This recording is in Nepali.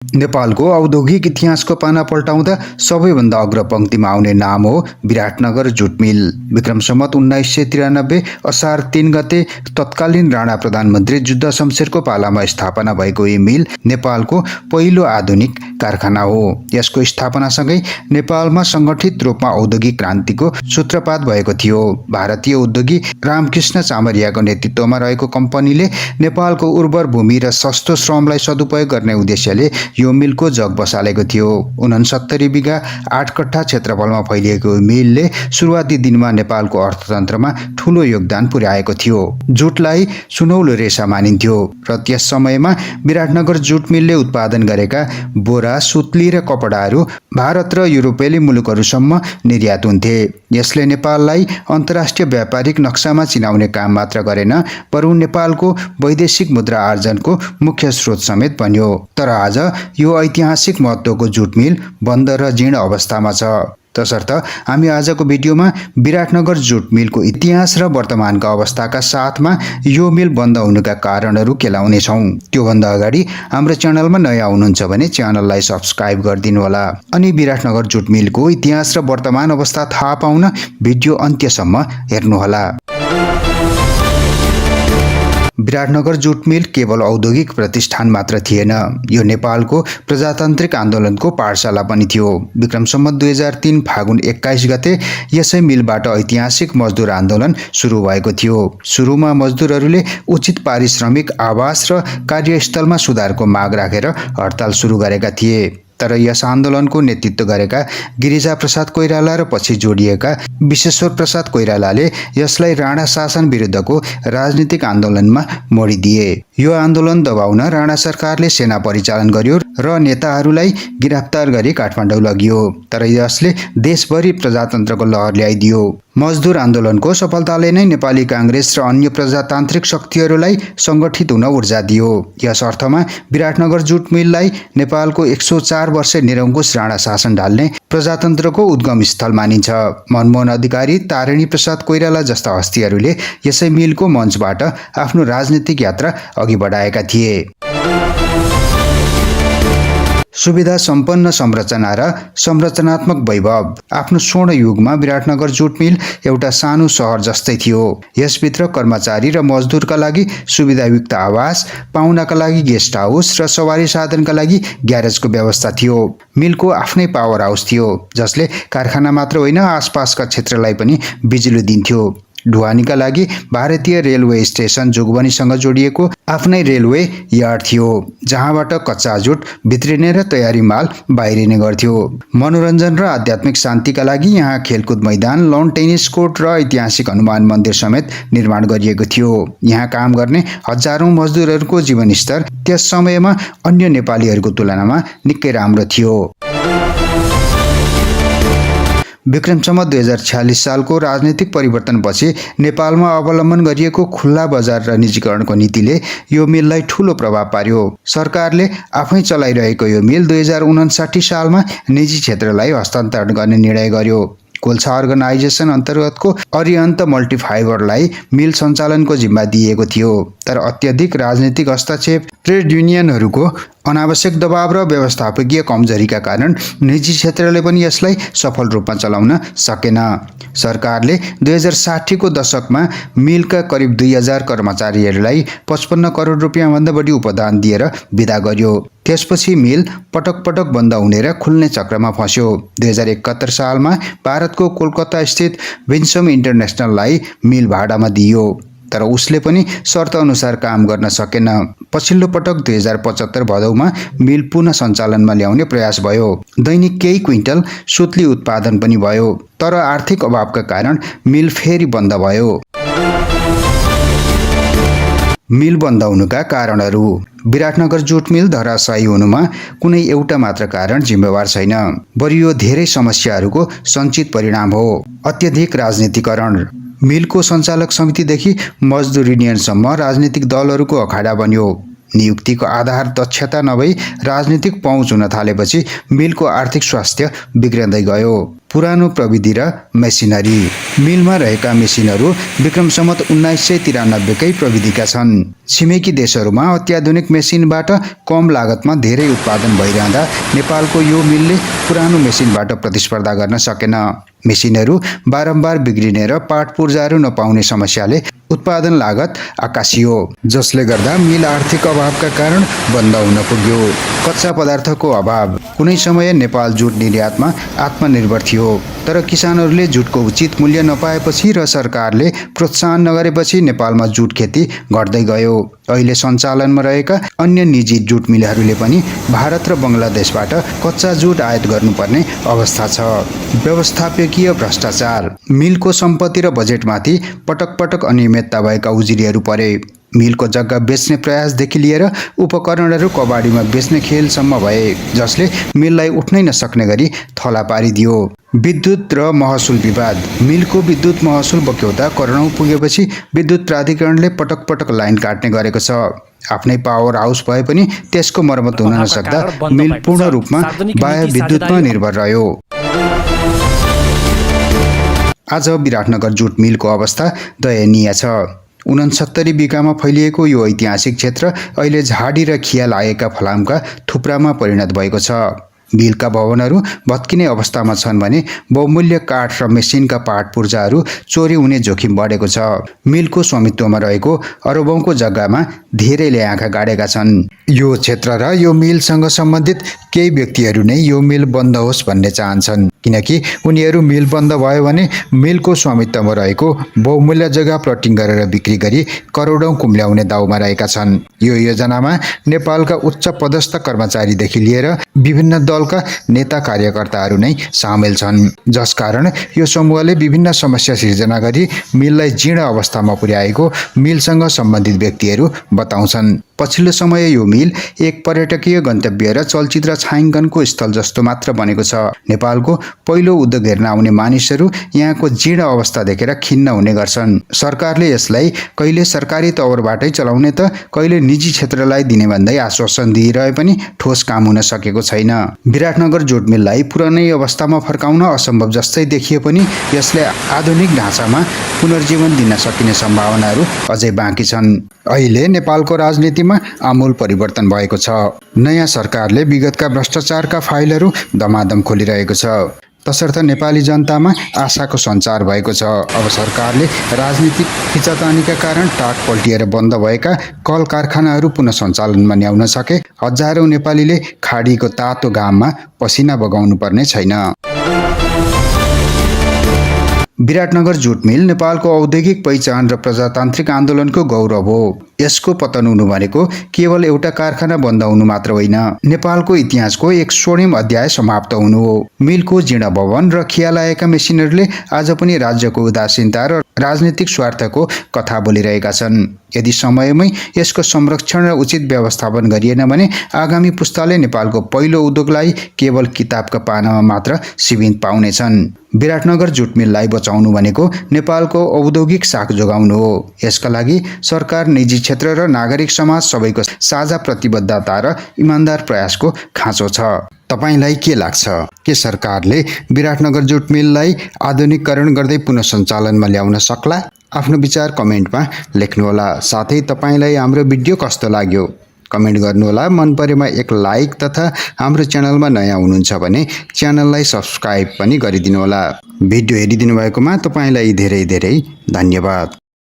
नेपालको औद्योगिक इतिहासको पाना पल्टाउँदा सबैभन्दा अग्रपंक्तिमा आउने नाम हो विराटनगर जुट मिल। विक्रम सम्वत 1993 असार 3 गते तत्कालीन राणा प्रधानमन्त्री जुद्ध शमशेरको पालामा स्थापना भएको यो मिल नेपालको पहिलो आधुनिक कारखाना हो। यसको स्थापनासँगै नेपालमा संगठित रूपमा औद्योगिक क्रान्तिको सूत्रपात भएको थियो। भारतीय उद्योगी रामकृष्ण चामरियाको नेतृत्वमा रहेको कम्पनीले नेपालको उर्वर भूमि र सस्तो श्रमलाई सदुपयोग गर्ने उद्देश्यले यो मिलको जग बसालेको थियो। 69 बिघा 8 कट्ठा क्षेत्रफलमा फैलिएको मिलले सुरुवाती दिनमा नेपालको अर्थतन्त्रमा ठूलो योगदान पुर्याएको थियो। जुटलाई सुनौलो रेशा मानिन्थ्यो र त्यस समयमा विराटनगर जुट मिलले उत्पादन गरेका बोरा, सुत्ली र कपडाहरू भारत र युरोपेली मुलुकहरूसम्म निर्यात हुन्थे। यसले नेपाललाई अन्तर्राष्ट्रिय व्यापारिक नक्सामा चिनाउने काम मात्र गरेन, बरु नेपालको वैदेशिक मुद्रा आर्जनको मुख्य स्रोत समेत बन्यो। तर आज यो ऐतिहासिक महत्त्वको जुट मिल बन्द र जीर्ण अवस्थामा छ। तसर्थ हामी आजको भिडियोमा विराटनगर जुट मिलको इतिहास र वर्तमानका अवस्थाका साथमा यो मिल बन्द हुनुका कारणहरू केलाउनेछौँ। त्योभन्दा अगाडि हाम्रो च्यानलमा नयाँ हुनुहुन्छ भने च्यानललाई सब्स्क्राइब गरिदिनु होला अनि विराटनगर जुट मिलको इतिहास र वर्तमान अवस्था थाहा पाउन भिडियो अन्त्यसम्म हेर्नुहोला। विराटनगर जुट मिल केवल औद्योगिक प्रतिष्ठान मात्र थिएन, यो नेपालको प्रजातान्त्रिक आन्दोलनको पाठशाला पनि थियो। विक्रम सम्वत 2003 फागुन 21 गते यसै मिलबाट ऐतिहासिक मजदुर आन्दोलन सुरु भएको थियो। सुरुमा मजदुरहरूले उचित पारिश्रमिक, आवास र कार्यस्थलमा सुधारको माग राखेर हडताल सुरु गरेका थिए। तर यस आन्दोलनको नेतृत्व गरेका गिरिजा प्रसाद कोइराला र पछि जोडिएका विश्वेश्वर प्रसाद कोइरालाले यसलाई राणा शासन विरुद्धको राजनीतिक आन्दोलनमा मोडिदिए। यो आन्दोलन दबाउन राणा सरकारले सेना परिचालन गर्यो र नेताहरूलाई गिरफ्तार गरी काठमाडौँ लगियो। तर यसले देशभरि प्रजातन्त्रको लहर ल्याइदियो। मजदुर आन्दोलनको सफलताले नै नेपाली कांग्रेस र अन्य प्रजातान्त्रिक शक्तिहरूलाई संगठित हुन ऊर्जा दियो। यस अर्थमा विराटनगर जुट मिललाई नेपालको 104 वर्ष निरङ्कुश राणा शासन ढाल्ने प्रजातन्त्रको उद्गम स्थल मानिन्छ। मनमोहन अधिकारी, तारिणी प्रसाद कोइराला जस्ता हस्तीहरूले यसै मिलको मञ्चबाट आफ्नो राजनीतिक यात्रा अघि बढाएका थिए। सुविधा सम्पन्न संरचना र संरचनात्मक वैभव। आफ्नो स्वर्ण युगमा विराटनगर जुट मिल एउटा सानो सहर जस्तै थियो। यसभित्र कर्मचारी र मजदुरका लागि सुविधायुक्त आवास, पाहुनाका लागि गेस्ट हाउस र सवारी साधनका लागि ग्यारेजको व्यवस्था थियो। मिलको आफ्नै पावर हाउस थियो जसले कारखाना मात्र होइन आसपासका क्षेत्रलाई पनि बिजुली दिन्थ्यो। ढुवानीका लागि भारतीय रेलवे स्टेसन जोगबनीसँग जोडिएको आफ्नै रेलवे यार्ड थियो, जहाँबाट कच्चा जुट भित्रिने र तयारी माल बाहिरिने गर्थ्यो। मनोरञ्जन र आध्यात्मिक शान्तिका लागि यहाँ खेलकुद मैदान, लन टेनिस कोर्ट र ऐतिहासिक हनुमान मन्दिर समेत निर्माण गरिएको थियो। यहाँ काम गर्ने हजारौं मजदुरहरूको जीवनस्तर त्यस समयमा अन्य नेपालीहरूको तुलनामा निकै राम्रो थियो। विक्रम सम्वत 2046 सालको राजनीतिक परिवर्तनपछि नेपालमा अवलम्बन गरिएको खुल्ला बजार र निजीकरणको नीतिले यो मिललाई ठूलो प्रभाव पार्यो। सरकारले आफै चलाइरहेको यो मिल 2059 सालमा निजी क्षेत्रलाई हस्तान्तरण गर्ने निर्णय गर्यो। कोल्छा अर्गनाइजेसन अन्तर्गतको अरिहन्त मल्टिफाइबरलाई मिल सञ्चालनको जिम्मा दिएको थियो। तर अत्यधिक राजनीतिक हस्तक्षेप, ट्रेड युनियनहरूको अनावश्यक दबाव र व्यवस्थापकीय कमजोरीका कारण निजी क्षेत्रले पनि यसलाई सफल रूपमा चलाउन सकेन। सरकारले 2060 को दशकमा मिलका करिब 2000 कर्मचारीहरूलाई 55 करोड रुपियाँ भन्दा बढी उपदान दिएर विदा गर्यो। त्यसपछि मिल पटक पटक बन्द हुने र खुल्ने चक्रमा फस्यो। 2071 सालमा भारतको कोलकाता स्थित विन्सम इन्टरनेसनललाई मिल भाडामा दिइयो, तर उसले पनि शर्त अनुसार काम गर्न सकेन। पछिल्लो पटक 2075 भदौमा मिल पुनः सञ्चालनमा ल्याउने प्रयास भयो। दैनिक केही क्विन्टल सुत्ली उत्पादन पनि भयो, तर आर्थिक अभावका कारण मिल फेरि बन्द भयो। मिल बन्द हुनुका कारणहरू। विराटनगर जुट मिल धराशायी हुनुमा कुनै एउटा मात्र कारण जिम्मेवार छैन, बरु यो धेरै समस्याहरूको सञ्चित परिणाम हो। अत्यधिक राजनीतिकरण। मिलको सञ्चालक समितिदेखि मजदुर युनियनसम्म राजनीतिक दलहरूको अखाडा बन्यो। नियुक्तिको आधार दक्षता नभई राजनीतिक पहुँच हुन थालेपछि मिलको आर्थिक स्वास्थ्य बिग्रँदै गयो। पुरानो प्रविधि र मेसिनरी। मिलमा रहेका मेसिनहरू विक्रम सम्वत 1993 कै प्रविधिका छन्। छिमेकी देशहरूमा अत्याधुनिक मेसिनबाट कम लागतमा धेरै उत्पादन भइरहँदा नेपालको यो मिलले पुरानो मेसिनबाट प्रतिस्पर्धा गर्न सकेन। मेसिनहरू बारम्बार बिग्रिने र पार्ट पूर्जाहरू नपाउने समस्याले उत्पादन लागत आकाशियो, जसले गर्दा मिल आर्थिक अभावका कारण बन्द हुन पुग्यो। कच्चा पदार्थको अभाव। कुनै समय नेपाल जुट निर्यातमा आत्मनिर्भर थियो, तर किसानहरूले जुटको उचित मूल्य नपाएपछि र सरकारले प्रोत्साहन नगरेपछि नेपालमा जुट खेती घट्दै गयो। अहिले सञ्चालनमा रहेका अन्य निजी जुट मिलहरूले पनि भारत र बङ्गलादेशबाट कच्चा जुट आयात गर्नुपर्ने अवस्था छ। व्यवस्थापकीय भ्रष्टाचार। मिलको सम्पत्ति र बजेटमाथि पटक पटक अनियमितता भएका उजुरीहरू परे। मिलको जग्गा बेच्ने प्रयासदेखि लिएर उपकरणहरू कबाडीमा बेच्ने खेलसम्म भए, जसले मिललाई उठ्नै नसक्ने गरी थला पारिदियो। विद्युत र महसुल विवाद। मिलको विद्युत महसुल बक्यौता करोडौं पुगेपछि विद्युत प्राधिकरणले पटक पटक लाइन काट्ने गरेको छ। आफ्नै पावर हाउस भए पनि त्यसको मर्मत हुन नसक्दा मिल पूर्ण रूपमा बाह्य विद्युतमा निर्भर रह्यो। आज विराटनगर जुट मिलको अवस्था दयनीय छ। 69 बिघामा फैलिएको यो ऐतिहासिक क्षेत्र अहिले झाडी र खिया लागेका फलामका थुप्रामा परिणत भएको छ। मिलका भवनहरू भत्किने अवस्थामा छन् भने बहुमूल्य काठ र मेसिनका पार्ट पूर्जाहरू चोरी हुने जोखिम बढेको छ। मिलको स्वामित्वमा रहेको अरबौंको जग्गामा धेरैले आँखा गाडेका छन्। यो क्षेत्र र यो मिलसँग सम्बन्धित केही व्यक्तिहरू नै यो मिल बन्द होस् भन्ने चाहन्छन्, किनकि उनीहरू मिल बन्द भयो भने मिलको स्वामित्वमा रहेको बहुमूल्य जग्गा प्लटिङ गरेर बिक्री गरी करोडौं कुम्ल्याउने दाउमा रहेका छन्। यो योजनामा नेपालका उच्च पदस्थ कर्मचारीदेखि लिएर विभिन्न दलका नेता कार्यकर्ताहरू नै सामेल छन्, जसकारण यो समूहले विभिन्न समस्या सिर्जना गरी मिललाई जीर्ण अवस्थामा पुर्याएको मिलसँग सम्बन्धित व्यक्तिहरू बताउँछन्। पछिल्लो समय यो मिल एक पर्यटकीय गन्तव्य र चलचित्र छायाङ्कनको स्थल जस्तो मात्र बनेको छ। नेपालको पहिलो उद्योग हेर्न आउने मानिसहरू यहाँको जीर्ण अवस्था देखेर खिन्न हुने गर्छन्। सरकारले यसलाई कहिले सरकारी तवरबाटै चलाउने त कहिले निजी क्षेत्रलाई दिने भन्दै आश्वासन दिइरहे पनि ठोस काम हुन सकेको छैन। विराटनगर जुट मिललाई पुरानै अवस्थामा फर्काउन असम्भव जस्तै देखिए पनि यसले आधुनिक ढाँचामा पुनर्जीवन दिन सकिने सम्भावनाहरू अझै बाँकी छन्। अहिले नेपालको राजनीतिमा आमूल परिवर्तन भएको छ। नयाँ सरकारले विगतका भ्रष्टाचारका फाइलहरू दमादम खोलिरहेको छ, तसर्थ नेपाली जनतामा आशाको सञ्चार भएको छ। अब सरकारले राजनीतिक खिचातानीका कारण टाट पल्टिएर बन्द भएका कल कारखानाहरू पुनः सञ्चालनमा ल्याउन सके हजारौं नेपालीले खाडीको तातो घाममा पसिना बगाउनु पर्ने छैन। विराटनगर जुट मिल नेपालको औद्योगिक पहिचान र प्रजातान्त्रिक आन्दोलनको गौरव हो। यसको पतन हुनु भनेको केवल एउटा कारखाना बन्द हुनु मात्र होइन, नेपालको इतिहासको एक स्वर्णिम अध्याय समाप्त हुनु हो। मिलको जीर्ण भवन र खिया लागेका मेसिनहरूले आज पनि राज्यको उदासीनता र राजनीतिक स्वार्थको कथा बोलिरहेका छन्। यदि समयमै यसको संरक्षण र उचित व्यवस्थापन गरिएन भने आगामी पुस्ताले नेपालको पहिलो उद्योगलाई केवल किताबका पानामा मात्र सीमित पाउनेछन्। विराटनगर जुट मिललाई बचाउनु भनेको नेपालको औद्योगिक साख जोगाउनु हो। यसका लागि सरकार, निजी क्षेत्र र नागरिक समाज सबैको साझा प्रतिबद्धता र इमानदार प्रयासको खाँचो छ। तपाईलाई के लाग्छ? के सरकारले विराटनगर जुट मिललाई आधुनिकीकरण गर्दै पुनः सञ्चालनमा ल्याउन सक्ला? आफ्नो विचार कमेन्टमा लेख्नुहोला। साथै तपाईलाई हाम्रो भिडियो कस्तो लाग्यो कमेन्ट गर्नुहोला। मन परेमा एक लाइक तथा हाम्रो च्यानलमा नयाँ हुनुहुन्छ भने च्यानललाई सब्स्क्राइब पनि गरिदिनुहोला। भिडियो हेरिदिनु भएकोमा तपाईलाई धेरै धेरै धन्यवाद।